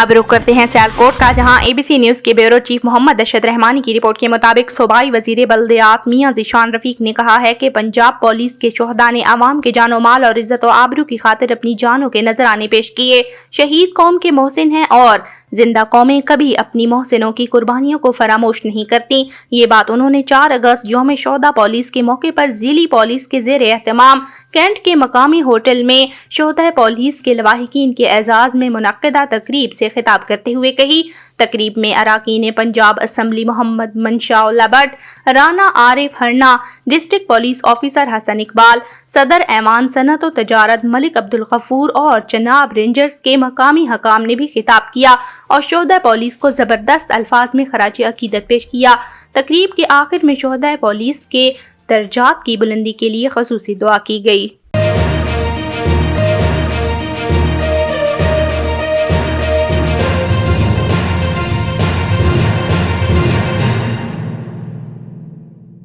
اب رخ کرتے ہیں سیالکوٹ کا، جہاں ABC نیوز کے بیورو چیف محمد ارشد رحمانی کی رپورٹ کے مطابق صوبائی وزیر بلدیات میاں ذیشان رفیق نے کہا ہے کہ پنجاب پولیس کے شہداء نے عوام کے جان و مال اور عزت و آبرو کی خاطر اپنی جانوں کے نذرانے پیش کیے۔ شہید قوم کے محسن ہیں اور زندہ قومیں کبھی اپنی محسنوں کی قربانیوں کو فراموش نہیں کرتی۔ یہ بات انہوں نے 4 اگست یوم شہداء پولیس کے موقع پر ضلعی پولیس کے زیر اہتمام کینٹ کے مقامی ہوٹل میں شہداء پولیس کے لواحقین کے اعزاز میں منعقدہ تقریب سے خطاب کرتے ہوئے کہی۔ تقریب میں اراکین پنجاب اسمبلی محمد InshaAllah بٹ، رانا عارف ہرنا، district police officer Hassan Iqbal, صدر ایوان صنعت و تجارت ملک عبدالغفور اور جناب رینجرز کے مقامی حکام نے بھی خطاب کیا اور شہداء پولیس کو زبردست الفاظ میں خراج عقیدت پیش کیا۔ تقریب کے آخر میں شہداء پولیس کے درجات کی بلندی کے لیے خصوصی دعا کی گئی۔